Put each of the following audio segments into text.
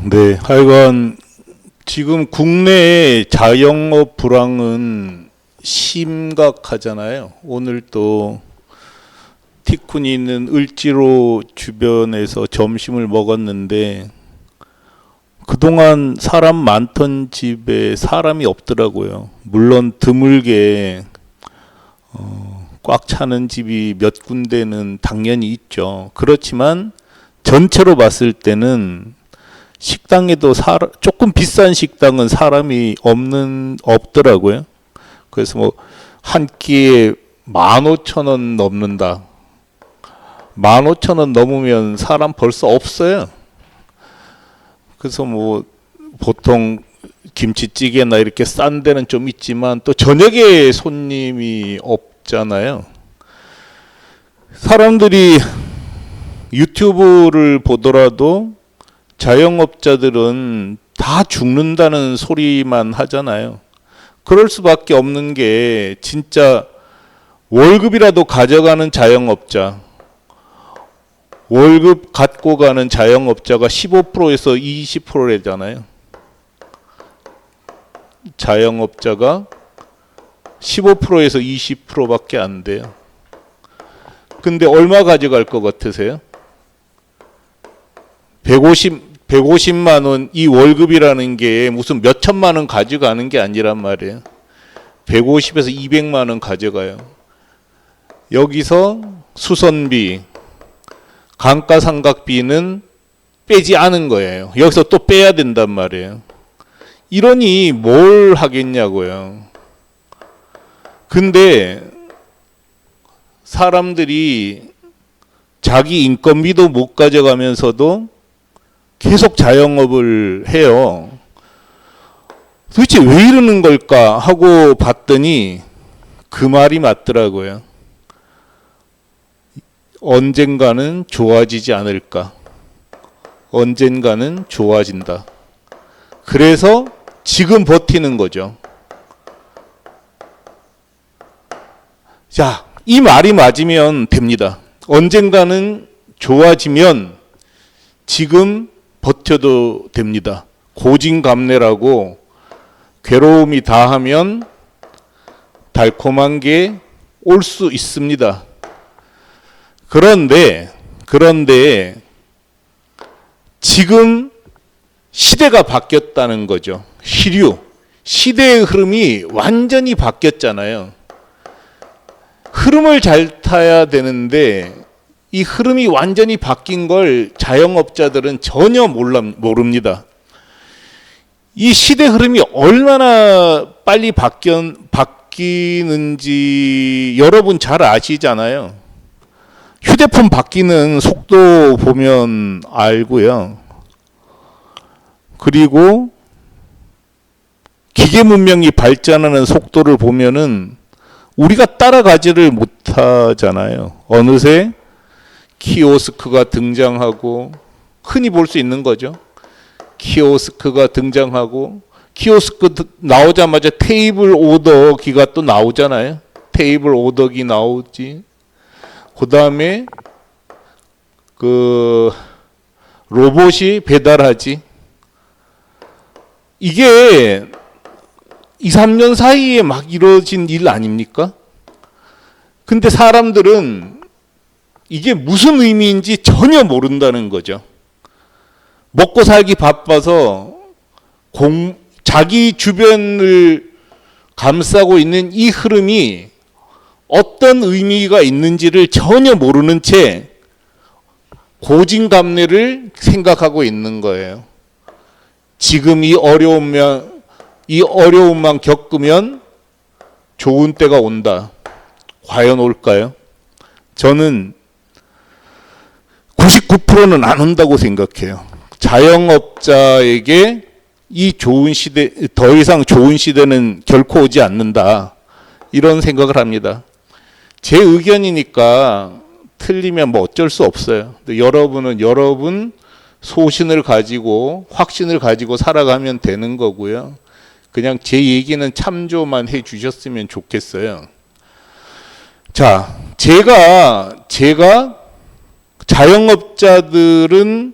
네, 하여간 지금 국내의 자영업 불황은 심각하잖아요. 오늘 또 티쿤이 있는 을지로 주변에서 점심을 먹었는데 그동안 사람 많던 집에 사람이 없더라고요. 물론 드물게 꽉 차는 집이 몇 군데는 당연히 있죠. 그렇지만 전체로 봤을 때는 식당에도 조금 비싼 식당은 사람이 없더라고요. 그래서 뭐 한 끼에 15,000원 넘는다. 15,000원 넘으면 사람 벌써 없어요. 그래서 뭐 보통 김치찌개나 이렇게 싼 데는 좀 있지만 또 저녁에 손님이 없잖아요. 사람들이 유튜브를 보더라도 자영업자들은 다 죽는다는 소리만 하잖아요. 그럴 수밖에 없는 게 진짜 월급이라도 가져가는 자영업자, 월급 갖고 가는 자영업자가 15%에서 20%래잖아요. 자영업자가 15%에서 20%밖에 안 돼요. 근데 얼마 가져갈 것 같으세요? 150만 원 이 월급이라는 게 무슨 몇 천만 원 가져가는 게 아니란 말이에요. 150에서 200만 원 가져가요. 여기서 수선비, 감가상각비는 빼지 않은 거예요. 여기서 또 빼야 된단 말이에요. 이러니 뭘 하겠냐고요. 근데 사람들이 자기 인건비도 못 가져가면서도 계속 자영업을 해요. 도대체 왜 이러는 걸까 하고 봤더니 그 말이 맞더라고요. 언젠가는 좋아지지 않을까. 언젠가는 좋아진다. 그래서 지금 버티는 거죠. 자, 이 말이 맞으면 됩니다. 언젠가는 좋아지면 지금 버텨도 됩니다. 고진감래라고 괴로움이 다하면 달콤한 게 올 수 있습니다. 그런데 지금 시대가 바뀌었다는 거죠. 시대의 흐름이 완전히 바뀌었잖아요. 흐름을 잘 타야 되는데 이 흐름이 완전히 바뀐 걸 자영업자들은 전혀 모릅니다. 이 시대 흐름이 얼마나 빨리 바뀌는지 여러분 잘 아시잖아요. 휴대폰 바뀌는 속도 보면 알고요. 그리고 기계 문명이 발전하는 속도를 보면은 우리가 따라가지를 못하잖아요. 어느새 키오스크가 등장하고 흔히 볼 수 있는 거죠. 키오스크가 등장하고 키오스크 나오자마자 테이블 오더기가 또 나오잖아요. 테이블 오더기 나오지. 그 다음에 그 로봇이 배달하지. 이게 2, 3년 사이에 막 이루어진 일 아닙니까? 근데 사람들은 이게 무슨 의미인지 전혀 모른다는 거죠. 먹고 살기 바빠서 자기 주변을 감싸고 있는 이 흐름이 어떤 의미가 있는지를 전혀 모르는 채 고진감래를 생각하고 있는 거예요. 지금 이 어려움만 겪으면 좋은 때가 온다. 과연 올까요? 저는 99%는 안 온다고 생각해요. 자영업자에게 이 좋은 시대, 더 이상 좋은 시대는 결코 오지 않는다. 이런 생각을 합니다. 제 의견이니까 틀리면 뭐 어쩔 수 없어요. 근데 여러분은 여러분 소신을 가지고 확신을 가지고 살아가면 되는 거고요. 그냥 제 얘기는 참조만 해 주셨으면 좋겠어요. 자, 제가 자영업자들은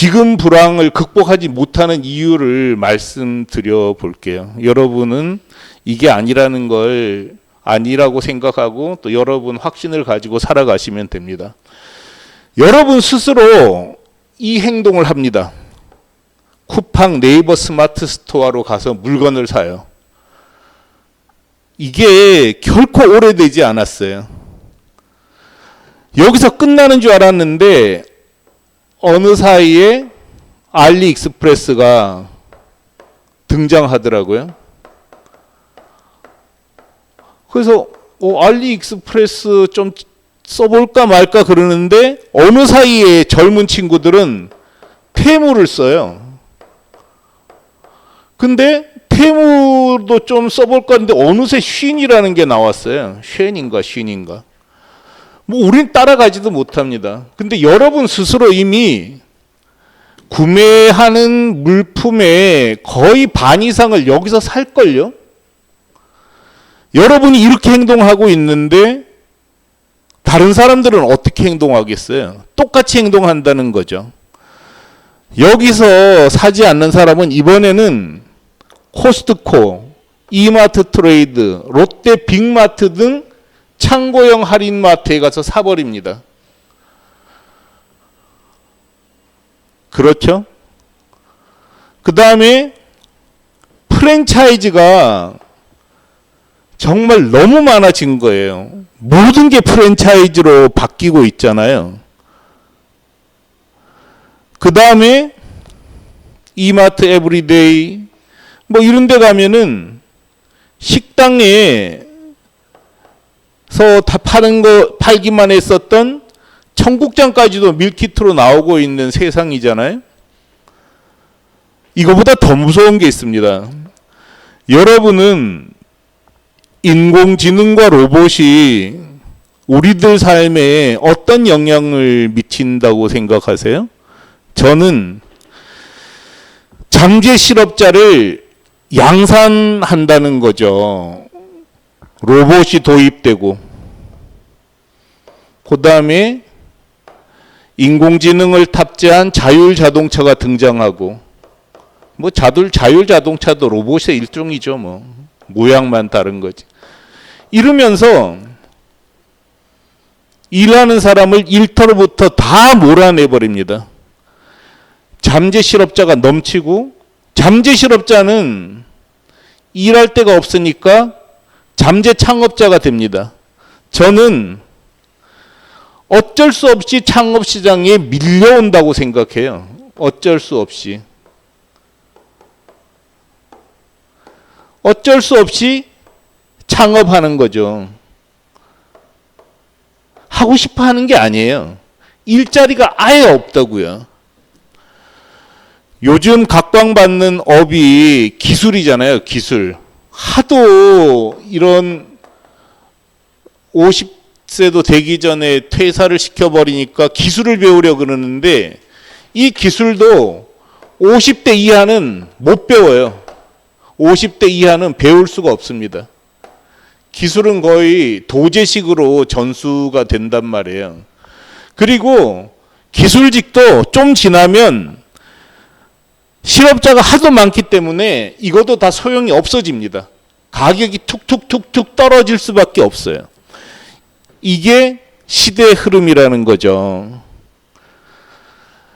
지금 불황을 극복하지 못하는 이유를 말씀드려 볼게요. 여러분은 이게 아니라는 걸 아니라고 생각하고 또 여러분 확신을 가지고 살아가시면 됩니다. 여러분 스스로 이 행동을 합니다. 쿠팡, 네이버 스마트 스토어로 가서 물건을 사요. 이게 결코 오래되지 않았어요. 여기서 끝나는 줄 알았는데 어느 사이에 알리익스프레스가 등장하더라고요. 그래서 알리익스프레스 좀 써볼까 말까 그러는데 어느 사이에 젊은 친구들은 테무를 써요. 근데 테무도 좀 써볼까 했는데 어느새 쉰이라는 게 나왔어요. 쉰인가. 뭐 우린 따라가지도 못합니다. 근데 여러분 스스로 이미 구매하는 물품의 거의 반 이상을 여기서 살걸요? 여러분이 이렇게 행동하고 있는데 다른 사람들은 어떻게 행동하겠어요? 똑같이 행동한다는 거죠. 여기서 사지 않는 사람은 이번에는 코스트코, 이마트 트레이드, 롯데 빅마트 등 창고형 할인마트에 가서 사버립니다. 그렇죠? 그 다음에 프랜차이즈가 정말 너무 많아진 거예요. 모든 게 프랜차이즈로 바뀌고 있잖아요. 그 다음에 이마트 에브리데이 뭐 이런 데 가면은 식당에서 다 팔기만 했었던 청국장까지도 밀키트로 나오고 있는 세상이잖아요. 이거보다 더 무서운 게 있습니다. 여러분은 인공지능과 로봇이 우리들 삶에 어떤 영향을 미친다고 생각하세요? 저는 잠재 실업자를 양산한다는 거죠. 로봇이 도입되고 그 다음에 인공지능을 탑재한 자율자동차가 등장하고 뭐 자율자동차도 로봇의 일종이죠. 뭐 모양만 다른 거지. 이러면서 일하는 사람을 일터로부터 다 몰아내버립니다. 잠재 실업자가 넘치고 잠재 실업자는 일할 데가 없으니까 잠재 창업자가 됩니다. 저는 어쩔 수 없이 창업 시장에 밀려온다고 생각해요. 어쩔 수 없이. 어쩔 수 없이 창업하는 거죠. 하고 싶어 하는 게 아니에요. 일자리가 아예 없다고요. 요즘 각광받는 업이 기술이잖아요. 기술. 하도 이런 50세도 되기 전에 퇴사를 시켜버리니까 기술을 배우려고 그러는데 이 기술도 50대 이하는 못 배워요. 50대 이하는 배울 수가 없습니다. 기술은 거의 도제식으로 전수가 된단 말이에요. 그리고 기술직도 좀 지나면 실업자가 하도 많기 때문에 이것도 다 소용이 없어집니다. 가격이 툭툭툭툭 떨어질 수밖에 없어요. 이게 시대의 흐름이라는 거죠.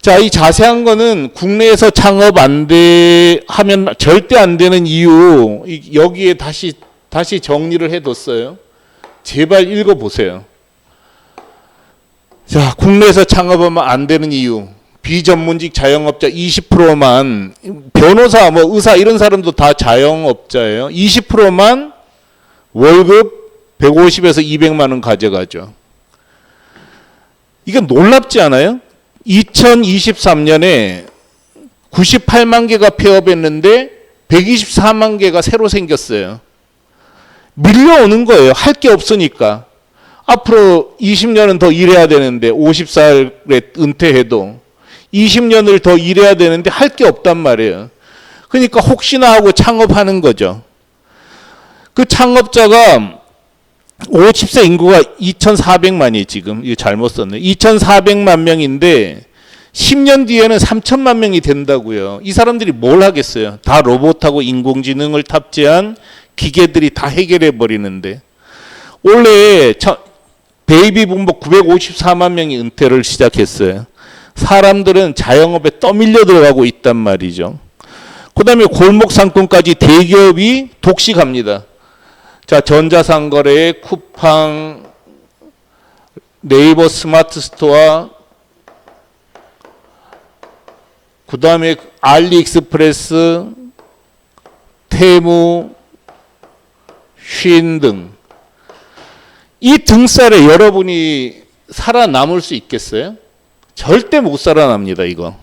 자, 이 자세한 거는 국내에서 창업 하면 절대 안 되는 이유 여기에 다시 정리를 해뒀어요. 제발 읽어보세요. 자, 국내에서 창업하면 안 되는 이유. 비전문직 자영업자 20%만, 변호사, 뭐 의사 이런 사람도 다 자영업자예요. 20%만 월급 150에서 200만 원 가져가죠. 이건 놀랍지 않아요? 2023년에 98만 개가 폐업했는데 124만 개가 새로 생겼어요. 밀려오는 거예요. 할 게 없으니까. 앞으로 20년은 더 일해야 되는데 50살에 은퇴해도 20년을 더 일해야 되는데 할 게 없단 말이에요. 그러니까 혹시나 하고 창업하는 거죠. 그 창업자가 50세 인구가 2,400만이 지금 이거 잘못 썼네. 2,400만 명인데 10년 뒤에는 3천만 명이 된다고요. 이 사람들이 뭘 하겠어요? 다 로봇하고 인공지능을 탑재한 기계들이 다 해결해 버리는데, 원래 베이비 붐버 954만 명이 은퇴를 시작했어요. 사람들은 자영업에 떠밀려 들어가고 있단 말이죠. 그 다음에 골목 상권까지 대기업이 독식합니다. 자, 전자상거래, 쿠팡, 네이버 스마트 스토어, 그 다음에 알리익스프레스, 테무, 쉰 등. 이 등살에 여러분이 살아남을 수 있겠어요? 절대 못 살아납니다, 이거.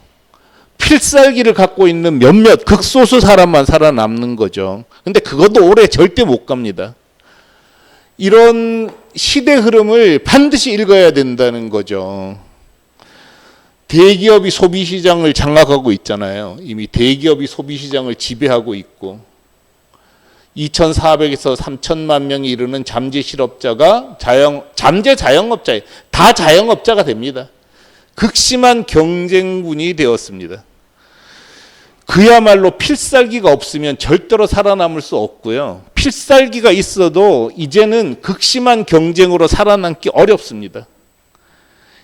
필살기를 갖고 있는 몇몇 극소수 사람만 살아남는 거죠. 근데 그것도 오래 절대 못 갑니다. 이런 시대 흐름을 반드시 읽어야 된다는 거죠. 대기업이 소비시장을 장악하고 있잖아요. 이미 대기업이 소비시장을 지배하고 있고 2,400에서 3천만 명이 이르는 잠재 실업자가 잠재 자영업자예요. 다 자영업자가 됩니다. 극심한 경쟁군이 되었습니다. 그야말로 필살기가 없으면 절대로 살아남을 수 없고요. 필살기가 있어도 이제는 극심한 경쟁으로 살아남기 어렵습니다.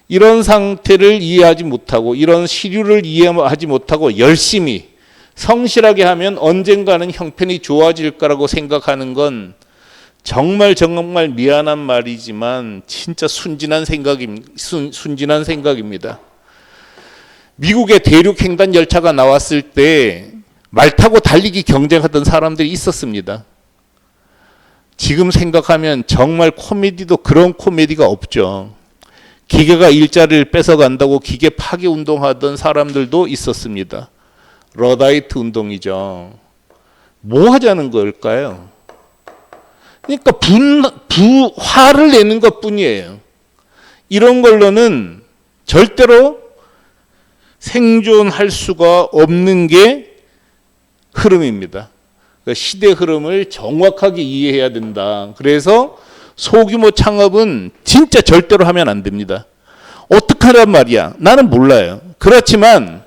이런 상태를 이해하지 못하고 이런 시류를 이해하지 못하고 열심히 성실하게 하면 언젠가는 형편이 좋아질 거라고 생각하는 건 정말 미안한 말이지만 진짜 순진한 생각입니다. 미국의 대륙 횡단 열차가 나왔을 때 말 타고 달리기 경쟁하던 사람들이 있었습니다. 지금 생각하면 정말 코미디도 그런 코미디가 없죠. 기계가 일자리를 뺏어간다고 기계 파괴 운동하던 사람들도 있었습니다. 러다이트 운동이죠. 뭐 하자는 걸까요? 그러니까 화를 내는 것뿐이에요. 이런 걸로는 절대로 생존할 수가 없는 게 흐름입니다. 그러니까 시대 흐름을 정확하게 이해해야 된다. 그래서 소규모 창업은 진짜 절대로 하면 안 됩니다. 어떻게 하란 말이야? 나는 몰라요. 그렇지만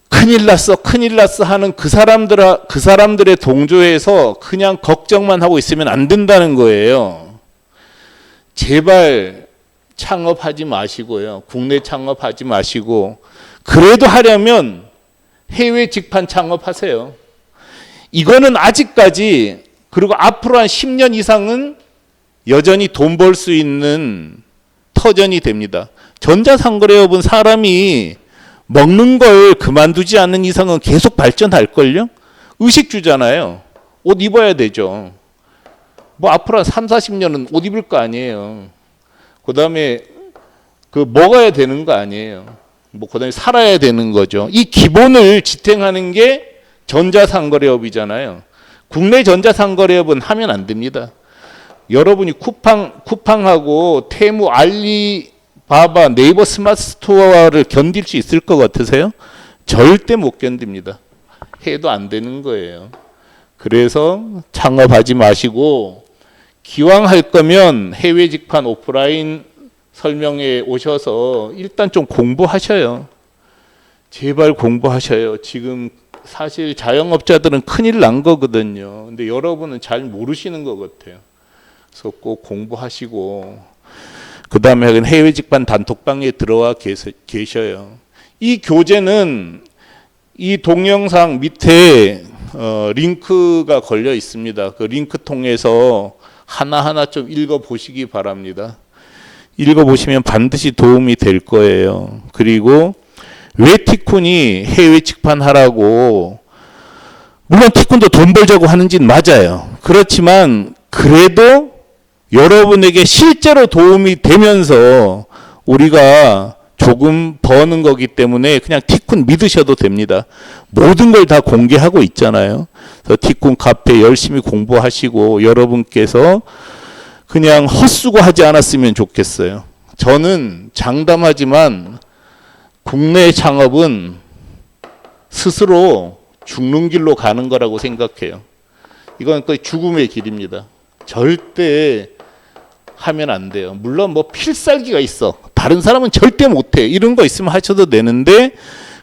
큰일 났어 하는 그 사람들의 동조에서 그냥 걱정만 하고 있으면 안 된다는 거예요. 제발 창업하지 마시고요. 국내 창업하지 마시고, 그래도 하려면 해외 직판 창업하세요. 이거는 아직까지, 그리고 앞으로 한 10년 이상은 여전히 돈 벌 수 있는 터전이 됩니다. 전자상거래업은 사람이 먹는 걸 그만두지 않는 이상은 계속 발전할걸요? 의식주잖아요. 옷 입어야 되죠. 뭐 앞으로 한 3, 40년은 옷 입을 거 아니에요. 그 다음에 먹어야 되는 거 아니에요. 그 다음에 살아야 되는 거죠. 이 기본을 지탱하는 게 전자상거래업이잖아요. 국내 전자상거래업은 하면 안 됩니다. 여러분이 쿠팡하고 테무, 알리바바, 네이버 스마트 스토어를 견딜 수 있을 것 같으세요? 절대 못 견딥니다. 해도 안 되는 거예요. 그래서 창업하지 마시고, 기왕 할 거면 해외 직판 오프라인 설명회 오셔서 일단 좀 공부하셔요. 제발 공부하셔요. 지금 사실 자영업자들은 큰일 난 거거든요. 근데 여러분은 잘 모르시는 것 같아요. 그래서 꼭 공부하시고, 그 다음에 해외 직판 단톡방에 들어와 계셔요. 이 교재는 이 동영상 밑에 링크가 걸려 있습니다. 그 링크 통해서 하나하나 좀 읽어보시기 바랍니다. 읽어보시면 반드시 도움이 될 거예요. 그리고 왜 티쿤이 해외 직판하라고, 물론 티쿤도 돈 벌자고 하는 짓 맞아요. 그렇지만 그래도 여러분에게 실제로 도움이 되면서 우리가 조금 버는 거기 때문에 그냥 티쿤 믿으셔도 됩니다. 모든 걸 다 공개하고 있잖아요. 그래서 티쿤 카페 열심히 공부하시고 여러분께서 그냥 헛수고하지 않았으면 좋겠어요. 저는 장담하지만 국내 창업은 스스로 죽는 길로 가는 거라고 생각해요. 이건 거의 죽음의 길입니다. 절대 하면 안 돼요. 물론 필살기가 있어. 다른 사람은 절대 못해. 이런 거 있으면 하셔도 되는데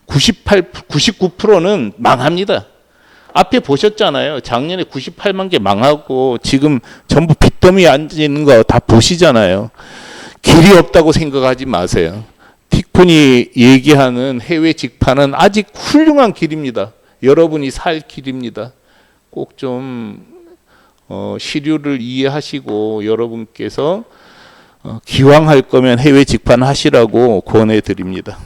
99%는 망합니다. 앞에 보셨잖아요. 작년에 98만 개 망하고 지금 전부 빚더미에 앉아있는 거 다 보시잖아요. 길이 없다고 생각하지 마세요. 티콘이 얘기하는 해외 직파는 아직 훌륭한 길입니다. 여러분이 살 길입니다. 꼭 좀 시류를 이해하시고 여러분께서 기왕 할 거면 해외 직판 하시라고 권해 드립니다.